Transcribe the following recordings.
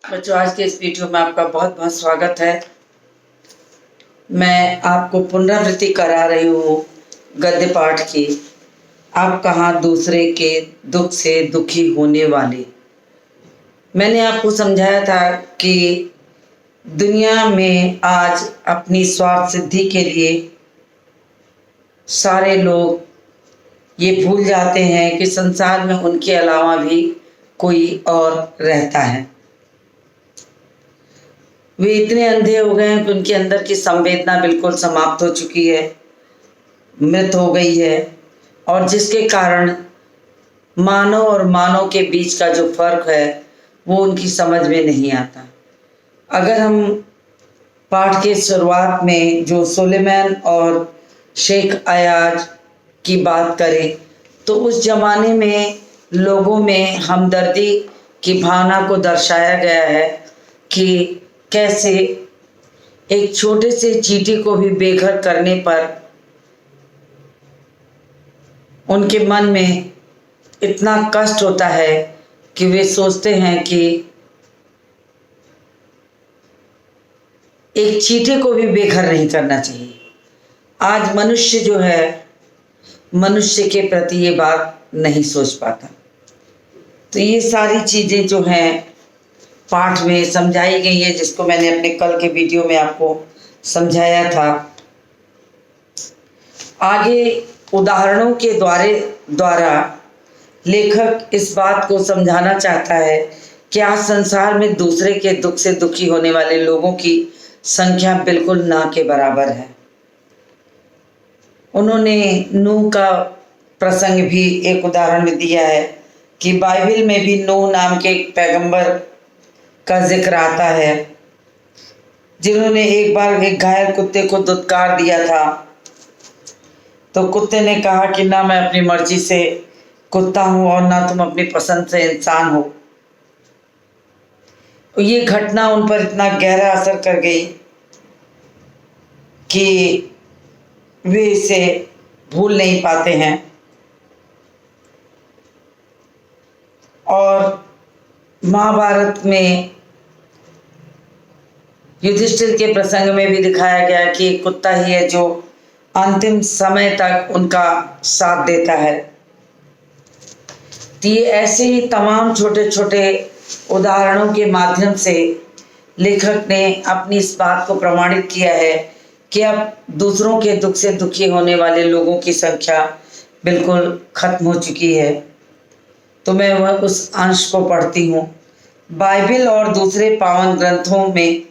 बच्चों, आज के इस वीडियो में आपका बहुत बहुत स्वागत है। मैं आपको पुनरावृत्ति करा रही हूँ गद्य पाठ की। आप कहाँ दूसरे के दुख से दुखी होने वाले। मैंने आपको समझाया था कि दुनिया में आज अपनी स्वार्थ सिद्धि के लिए सारे लोग ये भूल जाते हैं कि संसार में उनके अलावा भी कोई और रहता है। वे इतने अंधे हो गए हैं कि उनके अंदर की संवेदना बिल्कुल समाप्त हो चुकी है, मृत हो गई है, और जिसके कारण मानव और मानव के बीच का जो फर्क है वो उनकी समझ में नहीं आता। अगर हम पाठ के शुरुआत में जो सुलेमान और शेख अयाज की बात करें तो उस जमाने में लोगों में हमदर्दी की भावना को दर्शाया गया है कि कैसे एक छोटे से चींटी को भी बेघर करने पर उनके मन में इतना कष्ट होता है कि वे सोचते हैं कि एक चींटी को भी बेघर नहीं करना चाहिए। आज मनुष्य जो है, मनुष्य के प्रति ये बात नहीं सोच पाता। तो ये सारी चीज़ें जो हैं पाठ में समझाई गई है, जिसको मैंने अपने कल के वीडियो में आपको समझाया था। आगे उदाहरणों के द्वारा लेखक इस बात को समझाना चाहता है कि आज संसार में दूसरे के दुख से दुखी होने वाले लोगों की संख्या बिल्कुल ना के बराबर है। उन्होंने नूह का प्रसंग भी एक उदाहरण में दिया है कि बाइबल में भी नूह नाम के एक पैगंबर का जिक्र आता है, जिन्होंने एक बार एक घायल कुत्ते को दुत्कार दिया था। तो कुत्ते ने कहा कि ना मैं अपनी मर्जी से कुत्ता हूँ और ना तुम अपनी पसंद से इंसान हो। ये घटना उन पर इतना गहरा असर कर गई कि वे इसे भूल नहीं पाते हैं। और महाभारत में युधिष्ठिर के प्रसंग में भी दिखाया गया कि कुत्ता ही है जो अंतिम समय तक उनका साथ देता है। तो ये ऐसे ही तमाम छोटे छोटे उदाहरणों के माध्यम से लेखक ने अपनी इस बात को प्रमाणित किया है कि अब दूसरों के दुख से दुखी होने वाले लोगों की संख्या बिल्कुल खत्म हो चुकी है। तो मैं वह उस अंश को पढ़ती हूँ। बाइबल और दूसरे पावन ग्रंथों में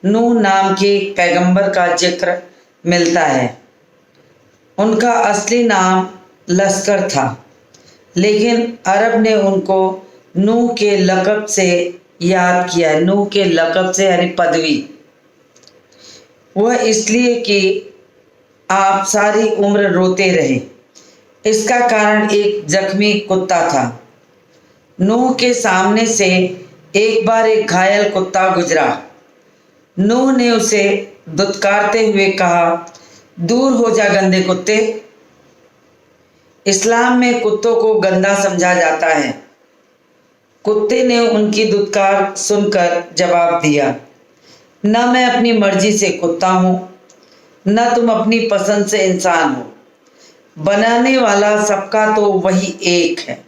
नूह नाम के एक पैगंबर का जिक्र मिलता है। उनका असली नाम लश्कर था, लेकिन अरब ने उनको नूह के लक़ब से याद किया। नूह के लक़ब से यानी पदवी। वह इसलिए कि आप सारी उम्र रोते रहे। इसका कारण एक जख्मी कुत्ता था। नूह के सामने से एक बार एक घायल कुत्ता गुजरा। नूह ने उसे दुत्कारते हुए कहा, दूर हो जा गंदे कुत्ते। इस्लाम में कुत्तों को गंदा समझा जाता है। कुत्ते ने उनकी दुत्कार सुनकर जवाब दिया, न मैं अपनी मर्जी से कुत्ता हूँ, न तुम अपनी पसंद से इंसान हो। बनाने वाला सबका तो वही एक है।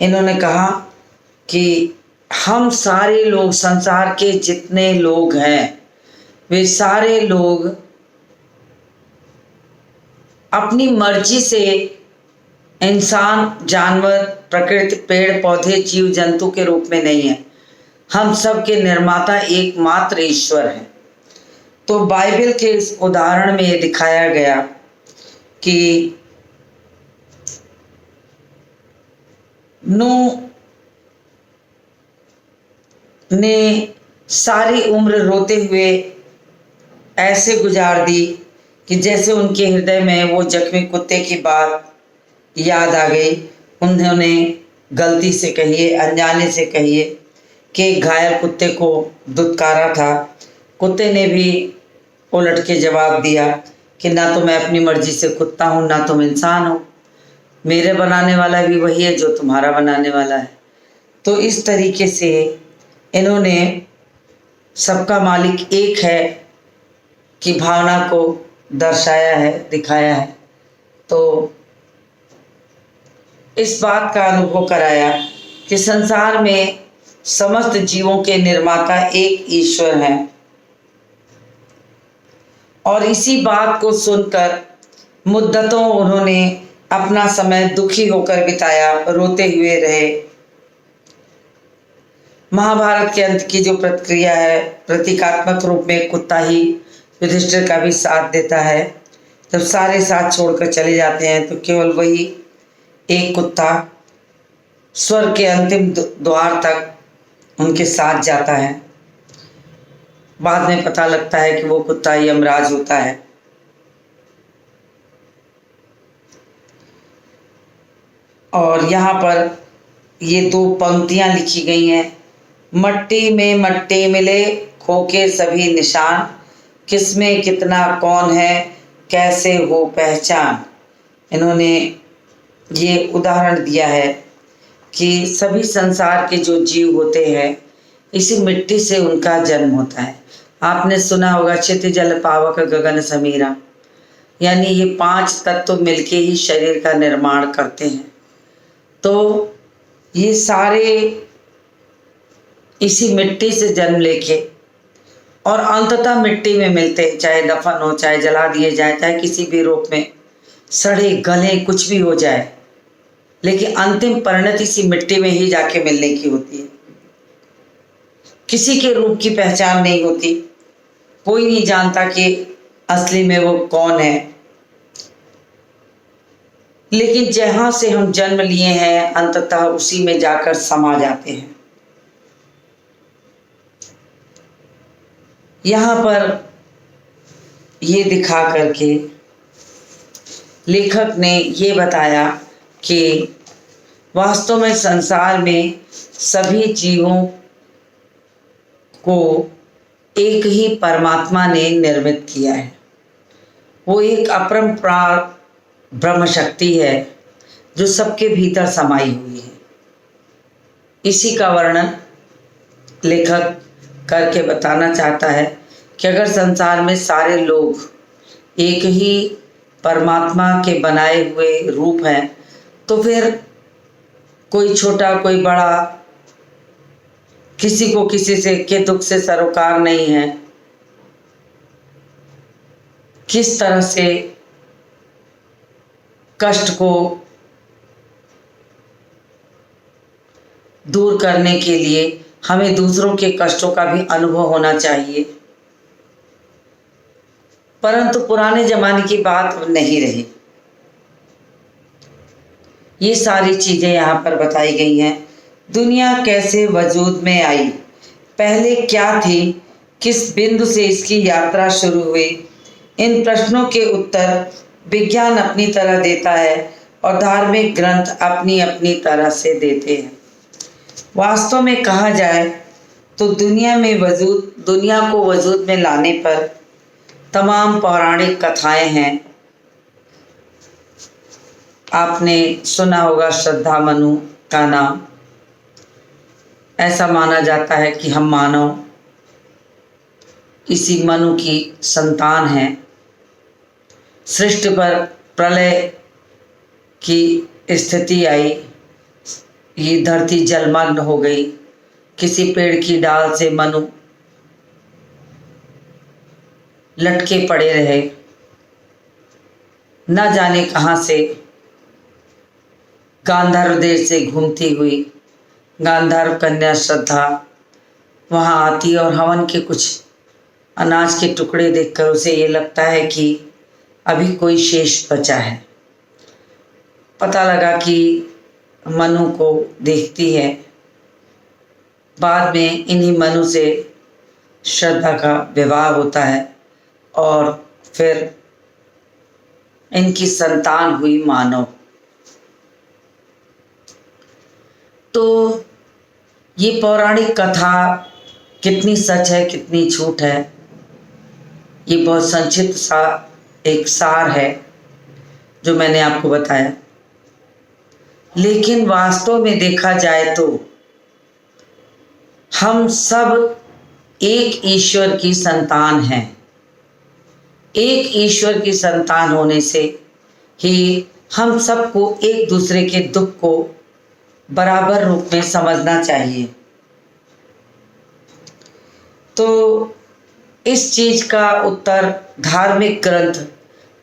इन्होंने कहा कि हम सारे लोग, संसार के जितने लोग हैं, वे सारे लोग अपनी मर्जी से इंसान, जानवर, प्रकृति, पेड़ पौधे, जीव जंतु के रूप में नहीं है। हम सब के निर्माता एकमात्र ईश्वर है। तो बाइबल के इस उदाहरण में ये दिखाया गया कि नूह ने सारी उम्र रोते हुए ऐसे गुजार दी कि जैसे उनके हृदय में वो जख्मी कुत्ते की बात याद आ गई। उन्होंने गलती से कहिए, अनजाने से कहिए, कि घायल कुत्ते को दुत्कारा था। कुत्ते ने भी उलट के जवाब दिया कि ना तो मैं अपनी मर्जी से कुत्ता हूँ, ना तुम इंसान हो। मेरे बनाने वाला भी वही है जो तुम्हारा बनाने वाला है। तो इस तरीके से इन्होंने सबका मालिक एक है की भावना को दर्शाया है, दिखाया है। तो इस बात का अनुभव कराया कि संसार में समस्त जीवों के निर्माता एक ईश्वर हैं। और इसी बात को सुनकर मुद्दतों उन्होंने अपना समय दुखी होकर बिताया, रोते हुए रहे। महाभारत के अंत की जो प्रतिक्रिया है, प्रतीकात्मक रूप में कुत्ता ही युधिष्ठिर का भी साथ देता है। जब सारे साथ छोड़कर चले जाते हैं तो केवल वही एक कुत्ता स्वर्ग के अंतिम द्वार तक उनके साथ जाता है। बाद में पता लगता है कि वो कुत्ता यमराज होता है। और यहाँ पर ये 2 पंक्तियाँ लिखी गई हैं। मट्टी में मट्टी मिले खो के सभी निशान, किसमें कितना कौन है कैसे हो पहचान। इन्होंने ये उदाहरण दिया है कि सभी संसार के जो जीव होते हैं इसी मिट्टी से उनका जन्म होता है। आपने सुना होगा चित जल पावक गगन समीरा, यानी ये 5 तत्व मिलके ही शरीर का निर्माण करते हैं। तो ये सारे इसी मिट्टी से जन्म लेके और अंततः मिट्टी में मिलते हैं, चाहे दफन हो, चाहे जला दिए जाए, चाहे किसी भी रूप में सड़े गले कुछ भी हो जाए, लेकिन अंतिम परिणति इसी मिट्टी में ही जाके मिलने की होती है। किसी के रूप की पहचान नहीं होती, कोई नहीं जानता कि असली में वो कौन है। लेकिन जहां से हम जन्म लिए हैं अंततः उसी में जाकर समा जाते हैं। यहाँ पर ये दिखा करके लेखक ने ये बताया कि वास्तव में संसार में सभी जीवों को एक ही परमात्मा ने निर्मित किया है। वो एक अपरंपार ब्रह्म शक्ति है जो सबके भीतर समाई हुई है। इसी का वर्णन लेखक करके बताना चाहता है कि अगर संसार में सारे लोग एक ही परमात्मा के बनाए हुए रूप हैं तो फिर कोई छोटा कोई बड़ा, किसी को किसी से के दुख से सरोकार नहीं है। किस तरह से कष्ट को दूर करने के लिए हमें दूसरों के कष्टों का भी अनुभव होना चाहिए, परंतु पुराने जमाने की बात अब नहीं रही। ये सारी चीजें यहाँ पर बताई गई हैं। दुनिया कैसे वजूद में आई, पहले क्या थी, किस बिंदु से इसकी यात्रा शुरू हुई, इन प्रश्नों के उत्तर विज्ञान अपनी तरह देता है और धार्मिक ग्रंथ अपनी अपनी तरह से देते हैं। वास्तव में कहा जाए तो दुनिया को वजूद में लाने पर तमाम पौराणिक कथाएं हैं। आपने सुना होगा श्रद्धा मनु का नाम। ऐसा माना जाता है कि हम मानव इसी मनु की संतान हैं। सृष्टि पर प्रलय की स्थिति आई, ये धरती जलमग्न हो गई। किसी पेड़ की डाल से मनु लटके पड़े रहे, न जाने कहाँ से गांधर्व देश से घूमती हुई गांधर्व कन्या श्रद्धा वहाँ आती और हवन के कुछ अनाज के टुकड़े देखकर उसे ये लगता है कि अभी कोई शेष बचा है। पता लगा कि मनु को देखती है। बाद में इन्हीं मनु से श्रद्धा का विवाह होता है और फिर इनकी संतान हुई मानव। तो ये पौराणिक कथा कितनी सच है कितनी झूठ है, ये बहुत संक्षिप्त सा एक सार है जो मैंने आपको बताया। लेकिन वास्तव में देखा जाए तो हम सब एक ईश्वर की संतान हैं। एक ईश्वर की संतान होने से ही हम सबको एक दूसरे के दुख को बराबर रूप में समझना चाहिए। तो इस चीज का उत्तर धार्मिक ग्रंथ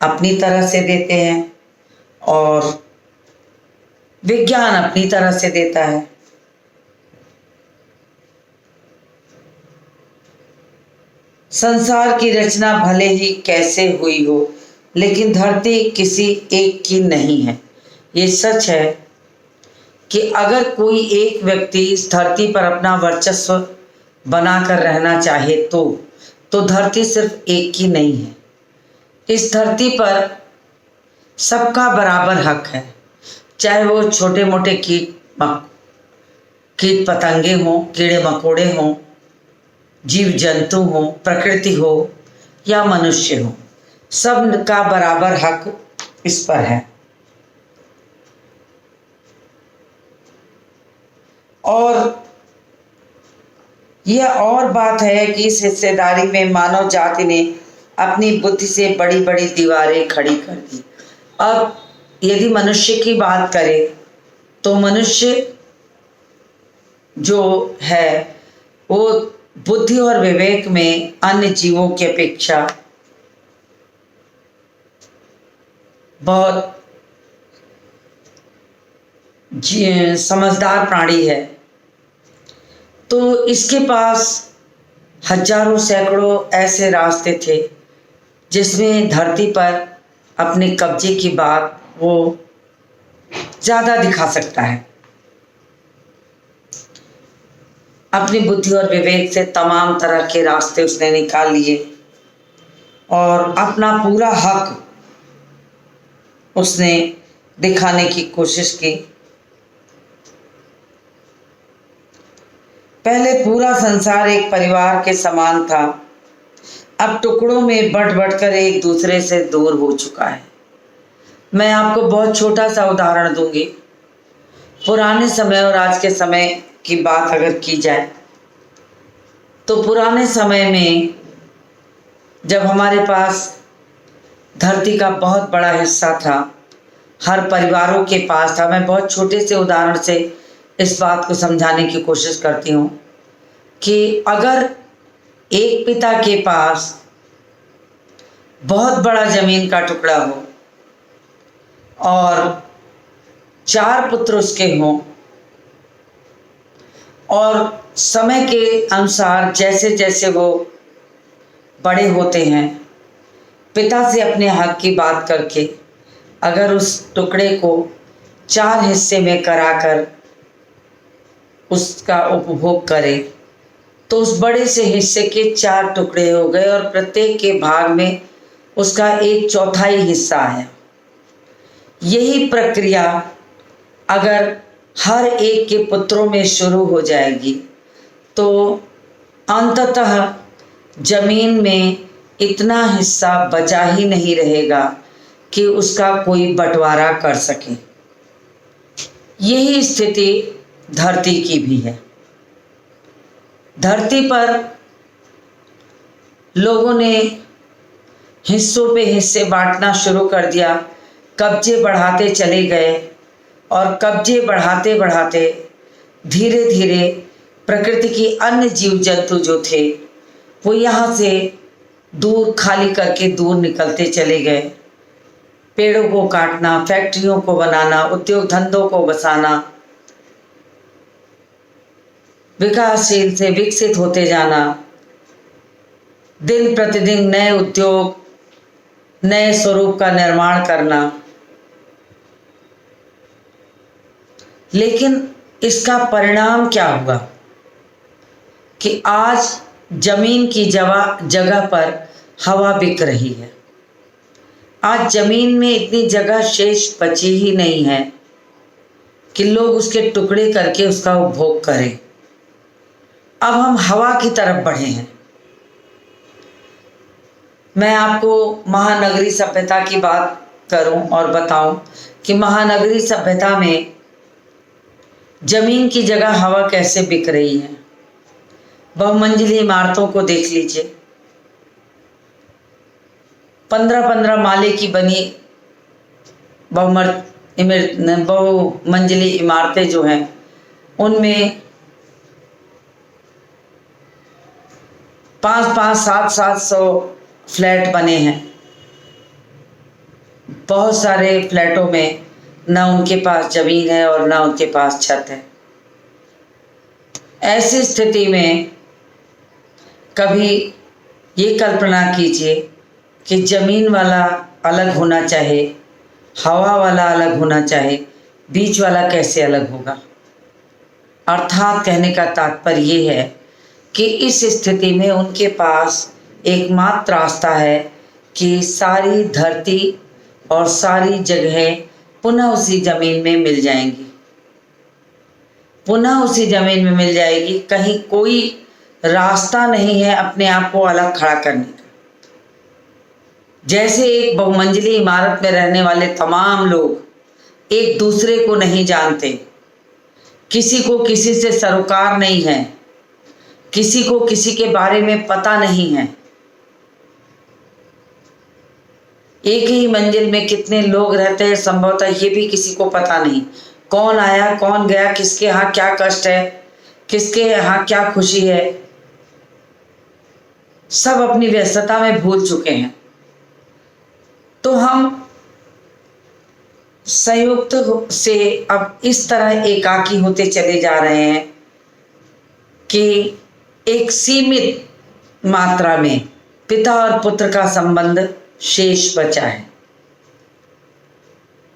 अपनी तरह से देते हैं और विज्ञान अपनी तरह से देता है। संसार की रचना भले ही कैसे हुई हो, लेकिन धरती किसी एक की नहीं है। ये सच है कि अगर कोई एक व्यक्ति इस धरती पर अपना वर्चस्व बनाकर रहना चाहे तो धरती सिर्फ एक की नहीं है। इस धरती पर सबका बराबर हक है, चाहे वो छोटे मोटे कीट पतंगे हों, कीड़े मकोड़े हों, जीव जंतु हो, प्रकृति हो या मनुष्य हो, सब का बराबर हक इस पर है। और यह और बात है कि इस हिस्सेदारी में मानव जाति ने अपनी बुद्धि से बड़ी बड़ी दीवारें खड़ी कर दी। अब यदि मनुष्य की बात करें तो मनुष्य जो है वो बुद्धि और विवेक में अन्य जीवों की अपेक्षा बहुत समझदार प्राणी है। तो इसके पास हजारों सैकड़ों ऐसे रास्ते थे जिसमें धरती पर अपने कब्जे की बात वो ज़्यादा दिखा सकता है। अपनी बुद्धि और विवेक से तमाम तरह के रास्ते उसने निकाल लिए और अपना पूरा हक उसने दिखाने की कोशिश की। पहले पूरा संसार एक परिवार के समान था, अब टुकड़ों में बट कर एक दूसरे से दूर हो चुका है। मैं आपको बहुत छोटा सा उदाहरण दूंगी। पुराने समय और आज के समय की बात अगर की जाए तो पुराने समय में जब हमारे पास धरती का बहुत बड़ा हिस्सा था, हर परिवारों के पास था। मैं बहुत छोटे से उदाहरण से इस बात को समझाने की कोशिश करती हूँ कि अगर एक पिता के पास बहुत बड़ा जमीन का टुकड़ा हो और 4 पुत्र उसके हों और समय के अनुसार जैसे जैसे वो बड़े होते हैं, पिता से अपने हक की बात करके अगर उस टुकड़े को 4 हिस्से में कराकर उसका उपभोग करे तो उस बड़े से हिस्से के 4 टुकड़े हो गए और प्रत्येक के भाग में उसका 1/4 हिस्सा है। यही प्रक्रिया अगर हर एक के पुत्रों में शुरू हो जाएगी तो अंततः जमीन में इतना हिस्सा बचा ही नहीं रहेगा कि उसका कोई बंटवारा कर सके। यही स्थिति धरती की भी है। धरती पर लोगों ने हिस्सों पे हिस्से बांटना शुरू कर दिया, कब्जे बढ़ाते चले गए और कब्जे बढ़ाते बढ़ाते धीरे धीरे प्रकृति की अन्य जीव जंतु जो थे वो यहाँ से दूर खाली करके दूर निकलते चले गए। पेड़ों को काटना, फैक्ट्रियों को बनाना, उद्योग धंधों को बसाना, विकासशील से विकसित होते जाना, दिन प्रतिदिन नए उद्योग, नए स्वरूप का निर्माण करना। लेकिन इसका परिणाम क्या हुआ कि आज जमीन की जगह पर हवा बिक रही है। आज जमीन में इतनी जगह शेष बची ही नहीं है कि लोग उसके टुकड़े करके उसका उपभोग करें। अब हम हवा की तरफ बढ़े हैं। मैं आपको महानगरी सभ्यता की बात करूं और बताऊं कि महानगरी सभ्यता में जमीन की जगह हवा कैसे बिक रही है। बहुमंजिली इमारतों को देख लीजिए, 15-15 माले की बनी बहुमंजिली इमारतें जो हैं उनमें 5-5, 700 फ्लैट बने हैं। बहुत सारे फ्लैटों में ना उनके पास ज़मीन है और ना उनके पास छत है। ऐसी स्थिति में कभी ये कल्पना कीजिए कि ज़मीन वाला अलग होना चाहे, हवा वाला अलग होना चाहे, बीच वाला कैसे अलग होगा। अर्थात कहने का तात्पर्य ये है कि इस स्थिति में उनके पास एकमात्र रास्ता है कि सारी धरती और सारी जगहें पुनः उसी ज़मीन में मिल जाएंगी, पुनः उसी ज़मीन में मिल जाएगी। कहीं कोई रास्ता नहीं है अपने आप को अलग खड़ा करने का। जैसे एक बहुमंजिली इमारत में रहने वाले तमाम लोग एक दूसरे को नहीं जानते, किसी को किसी से सरोकार नहीं है, किसी को किसी के बारे में पता नहीं है। एक ही मंजिल में कितने लोग रहते हैं संभवतः ये भी किसी को पता नहीं। कौन आया कौन गया, किसके यहाँ क्या कष्ट है, किसके यहाँ क्या खुशी है, सब अपनी व्यस्तता में भूल चुके हैं। तो हम संयुक्त से अब इस तरह एकाकी होते चले जा रहे हैं कि एक सीमित मात्रा में पिता और पुत्र का संबंध शेष बचा है,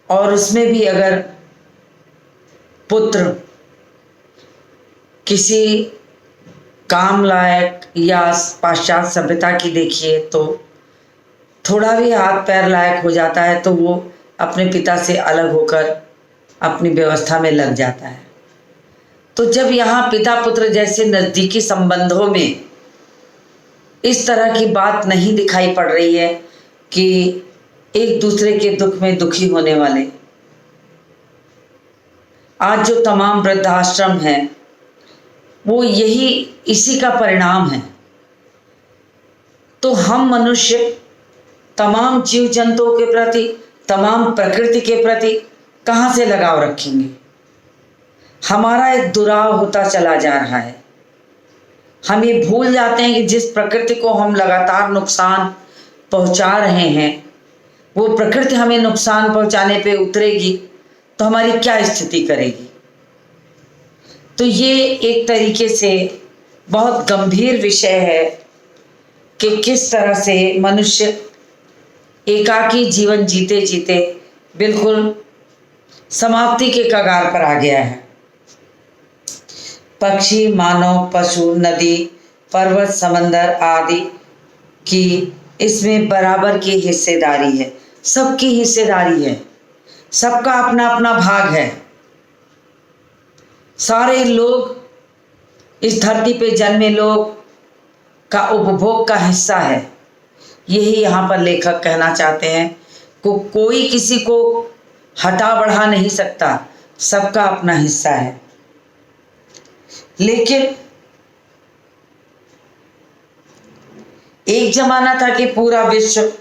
और उसमें भी अगर पुत्र किसी काम लायक या पाश्चात्य सभ्यता की देखिए तो थोड़ा भी हाथ पैर लायक हो जाता है तो वो अपने पिता से अलग होकर अपनी व्यवस्था में लग जाता है। तो जब यहाँ पिता पुत्र जैसे नज़दीकी संबंधों में इस तरह की बात नहीं दिखाई पड़ रही है कि एक दूसरे के दुख में दुखी होने वाले, आज जो तमाम वृद्धाश्रम हैं वो यही इसी का परिणाम है। तो हम मनुष्य तमाम जीव जंतुओं के प्रति, तमाम प्रकृति के प्रति कहाँ से लगाव रखेंगे। हमारा एक दुराव होता चला जा रहा है। हम ये भूल जाते हैं कि जिस प्रकृति को हम लगातार नुकसान पहुंचा रहे हैं वो प्रकृति हमें नुकसान पहुंचाने पे उतरेगी तो हमारी क्या स्थिति करेगी। तो ये एक तरीके से बहुत गंभीर विषय है कि किस तरह से मनुष्य एकाकी जीवन जीते जीते बिल्कुल समाप्ति के कगार पर आ गया है। पक्षी, मानव, पशु, नदी, पर्वत, समंदर आदि की इसमें बराबर की हिस्सेदारी है, सबकी हिस्सेदारी है, सबका अपना अपना भाग है। सारे लोग इस धरती पे जन्मे लोग का उपभोग का हिस्सा है। यही यहाँ पर लेखक कहना चाहते हैं को कोई किसी को हटा बढ़ा नहीं सकता, सबका अपना हिस्सा है। लेकिन एक जमाना था कि पूरा विश्व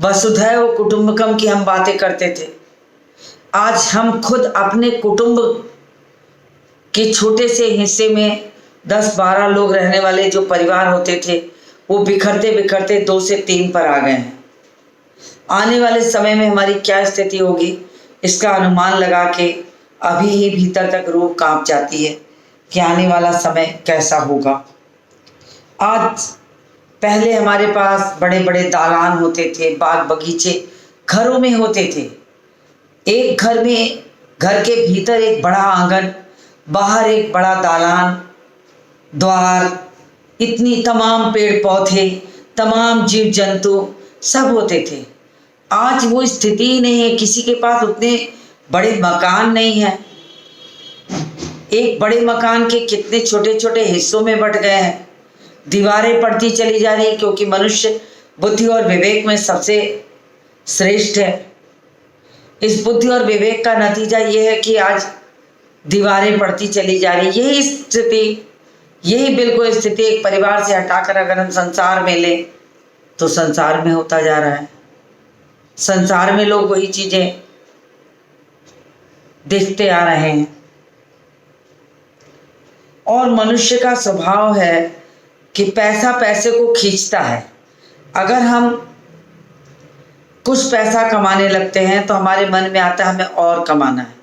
वसुधैव कुटुंबकम की हम बातें करते थे। आज हम खुद अपने कुटुंब के छोटे से हिस्से में 10-12 लोग रहने वाले जो परिवार होते थे वो बिखरते बिखरते 2 से 3 पर आ गए हैं। आने वाले समय में हमारी क्या स्थिति होगी इसका अनुमान लगा के अभी ही भीतर तक रूह कांप जाती है कि आने वाला समय कैसा होगा। आज पहले हमारे पास बड़े बड़े दालान होते थे, बाग बगीचे घरों में होते थे। एक घर में, घर के भीतर एक बड़ा आंगन, बाहर एक बड़ा दालान, द्वार, इतनी तमाम पेड़ पौधे, तमाम जीव जंतु सब होते थे। आज वो स्थिति ही नहीं है, किसी के पास उतने बड़े मकान नहीं है। एक बड़े मकान के कितने छोटे छोटे हिस्सों में बंट गए हैं, दीवारें पड़ती चली जा रही, क्योंकि मनुष्य बुद्धि और विवेक में सबसे श्रेष्ठ है। इस बुद्धि और विवेक का नतीजा ये है कि आज दीवारें पड़ती चली जा रही। यही स्थिति यही बिल्कुल स्थिति एक परिवार से हटाकर अगर हम संसार में लें तो संसार में होता जा रहा है। संसार में लोग वही चीजें देखते आ रहे हैं। और मनुष्य का स्वभाव है कि पैसा पैसे को खींचता है। अगर हम कुछ पैसा कमाने लगते हैं तो हमारे मन में आता है हमें और कमाना है,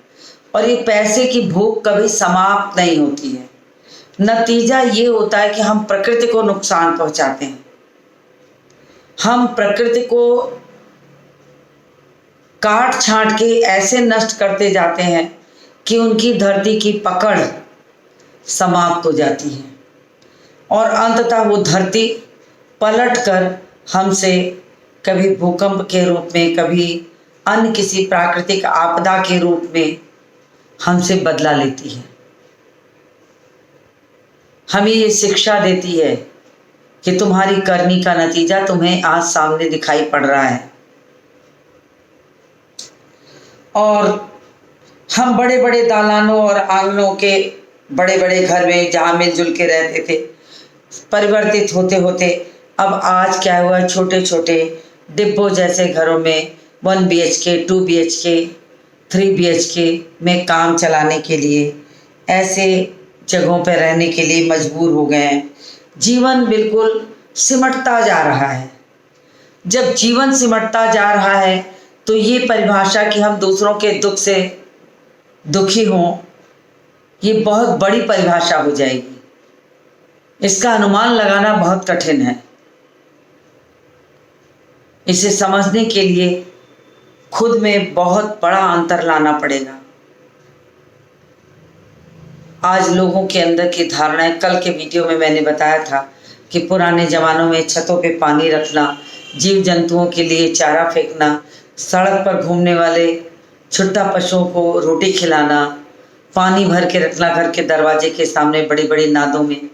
और ये पैसे की भूख कभी समाप्त नहीं होती है। नतीजा ये होता है कि हम प्रकृति को नुकसान पहुंचाते हैं। हम प्रकृति को काट छांट के ऐसे नष्ट करते जाते हैं कि उनकी धरती की पकड़ समाप्त हो जाती है, और अंततः वो धरती पलटकर हमसे कभी भूकंप के रूप में, कभी अन्य किसी प्राकृतिक आपदा के रूप में हमसे बदला लेती है। हमें ये शिक्षा देती है कि तुम्हारी करनी का नतीजा तुम्हें आज सामने दिखाई पड़ रहा है। और हम बड़े बड़े दालानों और आंगनों के बड़े बड़े घर में जहाँ मिलजुल के रहते थे, परिवर्तित होते होते अब आज क्या हुआ, छोटे छोटे डिब्बों जैसे घरों में 1 BHK, 2 BHK, 3 BHK में काम चलाने के लिए, ऐसे जगहों पर रहने के लिए मजबूर हो गए हैं। जीवन बिल्कुल सिमटता जा रहा है। जब जीवन सिमटता जा रहा है तो ये परिभाषा कि हम दूसरों के दुख से दुखी हों, ये बहुत बड़ी परिभाषा हो जाएगी। इसका अनुमान लगाना बहुत कठिन है। इसे समझने के लिए खुद में बहुत बड़ा अंतर लाना पड़ेगा। आज लोगों के अंदर की धारणाएं, कल के वीडियो में मैंने बताया था कि पुराने ज़मानों में छतों पे पानी रखना, जीव जंतुओं के लिए चारा फेंकना, सड़क पर घूमने वाले छुट्टा पशुओं को रोटी खिलाना, पानी भर के रखना घर के दरवाजे के सामने बड़ी बड़ी नादों में,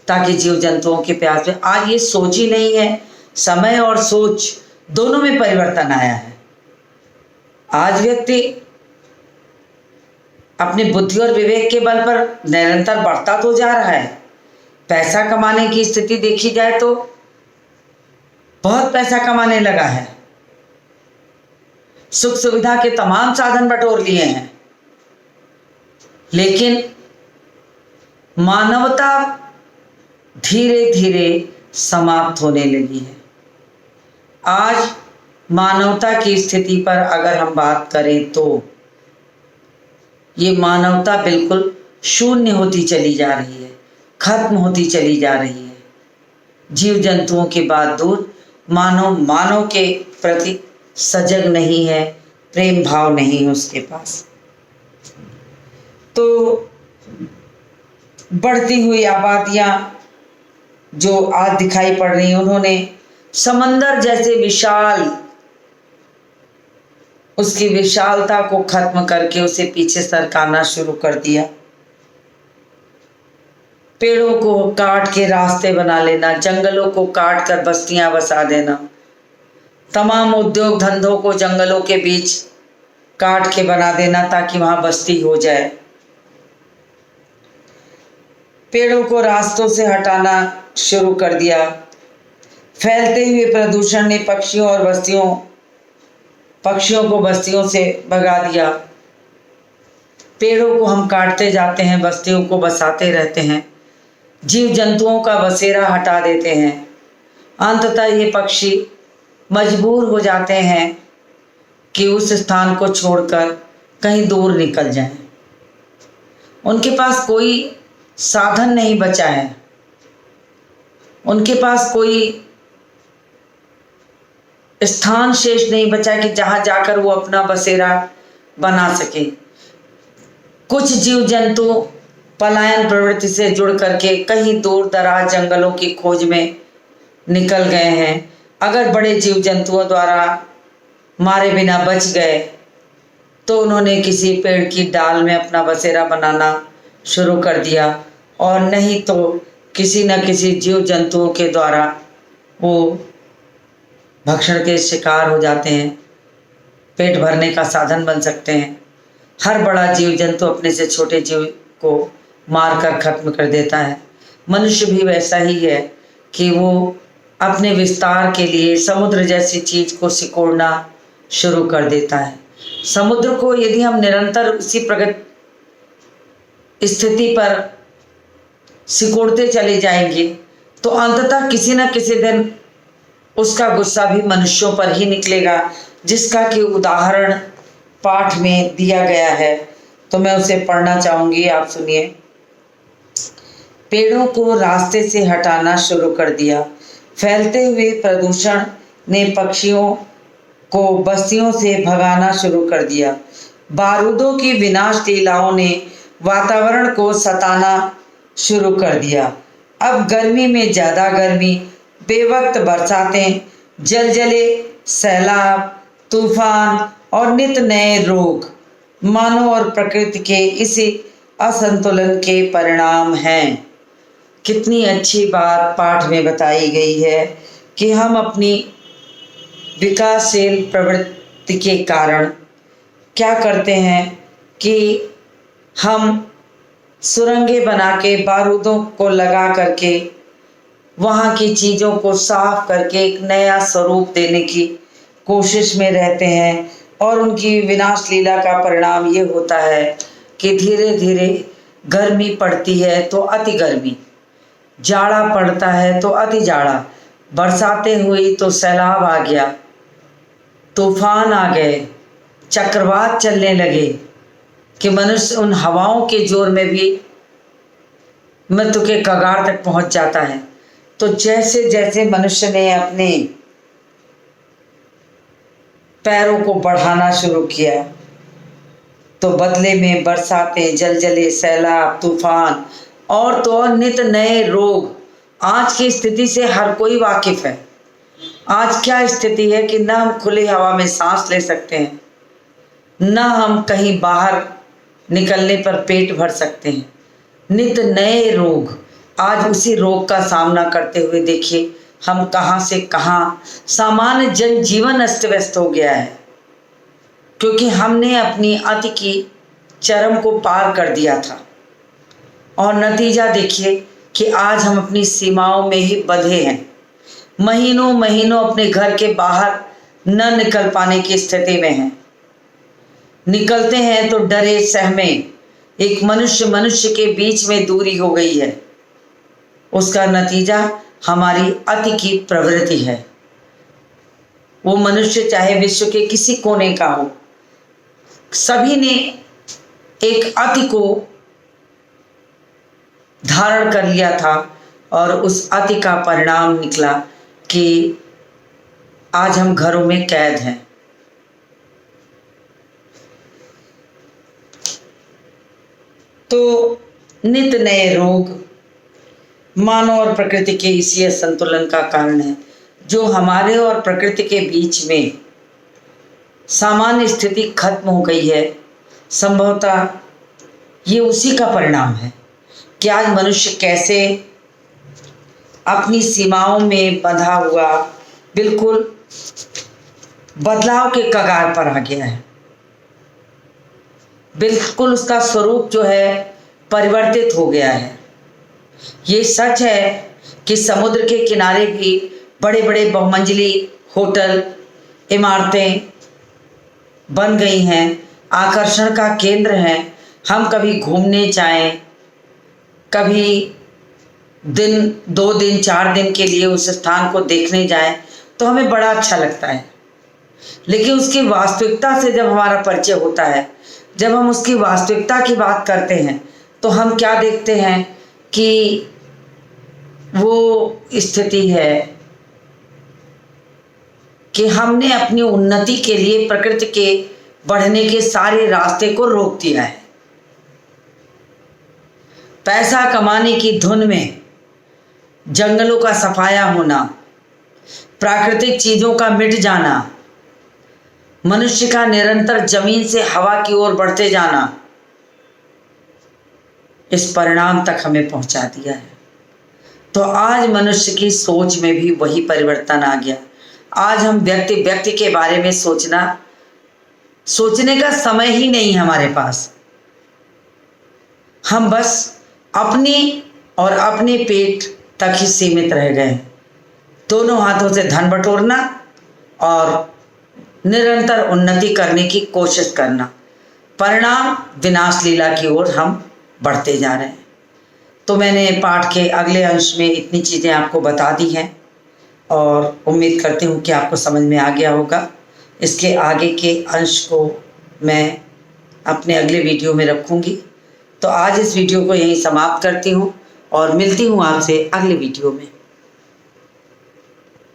ताकि जीव जंतुओं के प्यास में। आज ये सोच ही नहीं है। समय और सोच दोनों में परिवर्तन आया है। आज व्यक्ति अपनी बुद्धि और विवेक के बल पर निरंतर बढ़ता तो जा रहा है। पैसा कमाने की स्थिति देखी जाए तो बहुत पैसा कमाने लगा है, सुख सुविधा के तमाम साधन बटोर लिए हैं, लेकिन मानवता धीरे धीरे समाप्त होने लगी है। आज मानवता की स्थिति पर अगर हम बात करें तो ये मानवता बिल्कुल शून्य होती चली जा रही है, खत्म होती चली जा रही है। जीव जंतुओं की बात दूर, मानव के प्रति सजग नहीं है, प्रेम भाव नहीं है उसके पास। तो बढ़ती हुई आबादियां जो आज दिखाई पड़ रही हैं, उन्होंने समंदर जैसे विशाल, उसकी विशालता को खत्म करके उसे पीछे सरकाना शुरू कर दिया। पेड़ों को काट के रास्ते बना लेना, जंगलों को काट कर बस्तियां बसा देना, तमाम उद्योग धंधों को जंगलों के बीच काट के बना देना ताकि वहां बस्ती हो जाए। पेड़ों को रास्तों से हटाना शुरू कर दिया। फैलते हुए प्रदूषण ने पक्षियों को बस्तियों से भगा दिया। पेड़ों को हम काटते जाते हैं, बस्तियों को बसाते रहते हैं, जीव जंतुओं का बसेरा हटा देते हैं। अंततः ये पक्षी मजबूर हो जाते हैं कि उस स्थान को छोड़कर कहीं दूर निकल जाएं। उनके पास कोई साधन नहीं बचा है, उनके पास कोई स्थान शेष नहीं बचा कि जहां जाकर वो अपना बसेरा बना सके। कुछ जीव जंतु पलायन प्रवृत्ति से जुड़ करके कहीं दूर दराज जंगलों की खोज में निकल गए हैं। अगर बड़े जीव जंतुओं द्वारा मारे बिना बच गए तो उन्होंने किसी पेड़ की डाल में अपना बसेरा बनाना शुरू कर दिया, और नहीं तो किसी न किसी जीव जंतुओं के द्वारा वो भक्षण के शिकार हो जाते हैं, पेट भरने का साधन बन सकते हैं। हर बड़ा जीव जंतु अपने से छोटे जीव को मार कर खत्म कर देता है। मनुष्य भी वैसा ही है कि वो अपने विस्तार के लिए समुद्र जैसी चीज को सिकोड़ना शुरू कर देता है। समुद्र को यदि हम निरंतर उसी प्रगति स्थिति पर सिकोड़ते चले जाएंगे तो अंततः किसी न किसी दिन उसका गुस्सा भी मनुष्यों पर ही निकलेगा, जिसका कि उदाहरण पाठ में दिया गया है। तो मैं उसे पढ़ना चाहूंगी, आप सुनिए। पेड़ों को रास्ते से हटाना शुरू कर दिया। फैलते हुए प्रदूषण ने पक्षियों को बस्तियों से भगाना शुरू कर दिया। बारूदों की विनाश लीलाओं ने वातावरण को सताना शुरू कर दिया। अब गर्मी में ज़्यादा गर्मी, बेवक्त बरसातें, जलजले, सैलाब, तूफान और नित नए रोग मानव और प्रकृति के इसी असंतुलन के परिणाम हैं। कितनी अच्छी बात पाठ में बताई गई है कि हम अपनी विकासशील प्रवृत्ति के कारण क्या करते हैं कि हम सुरंगें बना के, बारूदों को लगा करके, वहाँ की चीज़ों को साफ करके एक नया स्वरूप देने की कोशिश में रहते हैं। और उनकी विनाश लीला का परिणाम ये होता है कि धीरे धीरे गर्मी पड़ती है तो अति गर्मी, जाड़ा पड़ता है तो अति जाड़ा, बरसातें हुई तो सैलाब आ गया, तूफान आ गए, चक्रवात चलने लगे कि मनुष्य उन हवाओं के जोर में भी मृत्यु के कगार तक पहुंच जाता है। तो जैसे जैसे मनुष्य ने अपने पैरों को बढ़ाना शुरू किया तो बदले में बरसातें, जलजले, सैलाब, तूफान और तो और नित नए रोग। आज की स्थिति से हर कोई वाकिफ है। आज क्या स्थिति है कि न हम खुली हवा में सांस ले सकते हैं, न हम कहीं बाहर निकलने पर पेट भर सकते हैं। नित नए रोग। आज उसी रोग का सामना करते हुए देखिए हम कहाँ से कहाँ, सामान्य जनजीवन अस्त व्यस्त हो गया है, क्योंकि हमने अपनी अति की चरम को पार कर दिया था। और नतीजा देखिए कि आज हम अपनी सीमाओं में ही बंधे हैं। महीनों महीनों अपने घर के बाहर न निकल पाने की स्थिति में हैं। निकलते हैं तो डरे सहमे। एक मनुष्य मनुष्य के बीच में दूरी हो गई है। उसका नतीजा हमारी अति की प्रवृत्ति है। वो मनुष्य चाहे विश्व के किसी कोने का हो, सभी ने एक अति को धारण कर लिया था और उस अति का परिणाम निकला कि आज हम घरों में कैद हैं। तो नित नए रोग मानव और प्रकृति के इसी असंतुलन का कारण है, जो हमारे और प्रकृति के बीच में सामान्य स्थिति खत्म हो गई है। संभवतः ये उसी का परिणाम है कि आज मनुष्य कैसे अपनी सीमाओं में बंधा हुआ बिल्कुल बदलाव के कगार पर आ गया है। बिल्कुल उसका स्वरूप जो है परिवर्तित हो गया है। ये सच है कि समुद्र के किनारे भी बड़े बड़े बहुमंजिली होटल, इमारतें बन गई हैं, आकर्षण का केंद्र हैं। हम कभी घूमने जाएं, कभी दिन 2 दिन 4 दिन के लिए उस स्थान को देखने जाएं तो हमें बड़ा अच्छा लगता है। लेकिन उसकी वास्तविकता से जब हमारा परिचय होता है, जब हम उसकी वास्तविकता की बात करते हैं, तो हम क्या देखते हैं कि वो स्थिति है कि हमने अपनी उन्नति के लिए प्रकृति के बढ़ने के सारे रास्ते को रोक दिया है। पैसा कमाने की धुन में जंगलों का सफाया होना, प्राकृतिक चीजों का मिट जाना, मनुष्य का निरंतर जमीन से हवा की ओर बढ़ते जाना, इस परिणाम तक हमें पहुंचा दिया है। तो आज मनुष्य की सोच में भी वही परिवर्तन आ गया। आज हम व्यक्ति के बारे में सोचने का समय ही नहीं हमारे पास। हम बस अपनी और अपने पेट तक ही सीमित रह गए। दोनों हाथों से धन बटोरना और निरंतर उन्नति करने की कोशिश करना, परिणाम विनाश लीला की ओर हम बढ़ते जा रहे हैं। तो मैंने पाठ के अगले अंश में इतनी चीज़ें आपको बता दी हैं और उम्मीद करती हूँ कि आपको समझ में आ गया होगा। इसके आगे के अंश को मैं अपने अगले वीडियो में रखूँगी। तो आज इस वीडियो को यहीं समाप्त करती हूँ और मिलती हूँ आपसे अगले वीडियो में।